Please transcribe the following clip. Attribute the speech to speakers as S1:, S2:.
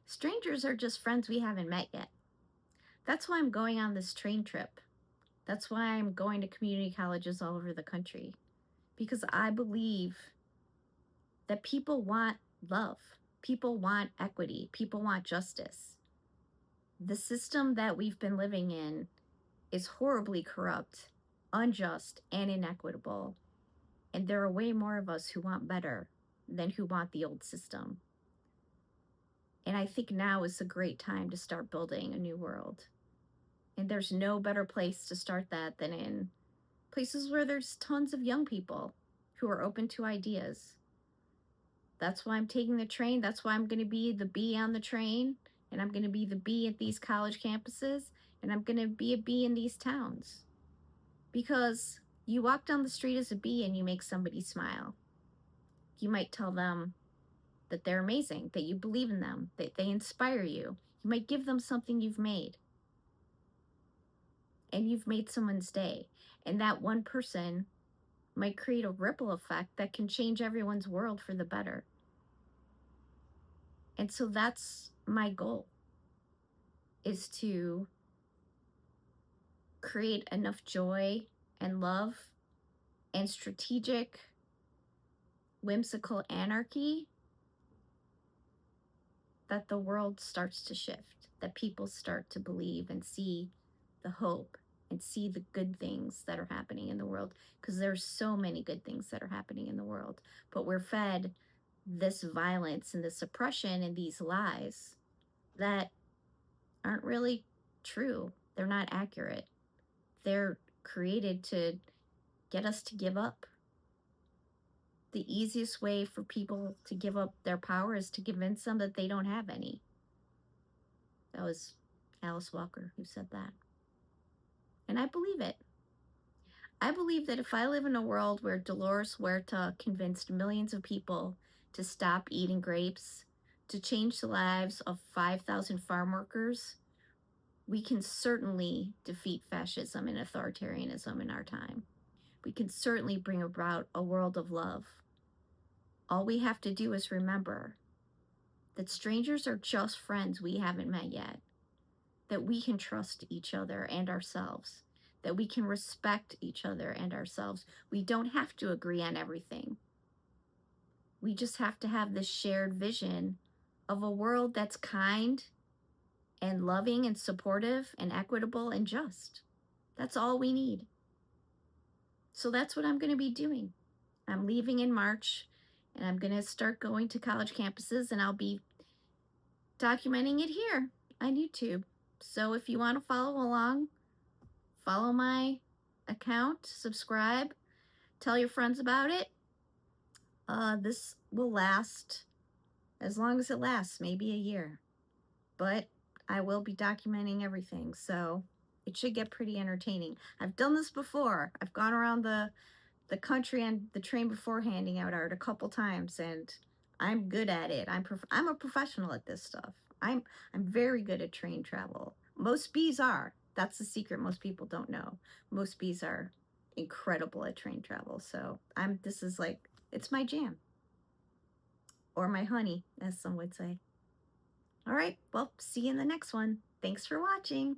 S1: Strangers are just friends we haven't met yet. That's why I'm going on this train trip. That's why I'm going to community colleges all over the country. Because I believe that people want love, people want equity, people want justice. The system that we've been living in is horribly corrupt, unjust, and inequitable. And there are way more of us who want better than who want the old system. And I think now is a great time to start building a new world. And there's no better place to start that than in places where there's tons of young people who are open to ideas. That's why I'm taking the train. That's why I'm going to be the bee on the train. And I'm going to be the bee at these college campuses. And I'm going to be a bee in these towns. Because you walk down the street as a bee and you make somebody smile. You might tell them that they're amazing, that you believe in them, that they inspire you. You might give them something you've made. And you've made someone's day. And that one person might create a ripple effect that can change everyone's world for the better. And so that's my goal, is to create enough joy and love and strategic, whimsical anarchy that the world starts to shift, that people start to believe and see the hope and see the good things that are happening in the world, because there's so many good things that are happening in the world, but we're fed this violence and this oppression and these lies that aren't really true. They're not accurate. They're created to get us to give up. The easiest way for people to give up their power is to convince them that they don't have any. That was Alice Walker who said that. And I believe it. I believe that if I live in a world where Dolores Huerta convinced millions of people to stop eating grapes, to change the lives of 5,000 farm workers, we can certainly defeat fascism and authoritarianism in our time. We can certainly bring about a world of love. All we have to do is remember that strangers are just friends we haven't met yet, that we can trust each other and ourselves, that we can respect each other and ourselves. We don't have to agree on everything. We just have to have this shared vision of a world that's kind and loving and supportive and equitable and just. That's all we need. So that's what I'm going to be doing. I'm leaving in March, and I'm going to start going to college campuses, and I'll be documenting it here on YouTube. So if you want to follow along, follow my account, subscribe, tell your friends about it. This will last as long as it lasts, maybe a year. But I will be documenting everything, so it should get pretty entertaining. I've done this before. I've gone around the country on the train before handing out art a couple times, and I'm good at it. I'm a professional at this stuff. I'm very good at train travel. Most bees are. That's the secret most people don't know. Most bees are incredible at train travel. So this is like, it's my jam. Or my honey, as some would say. All right, well, see you in the next one. Thanks for watching.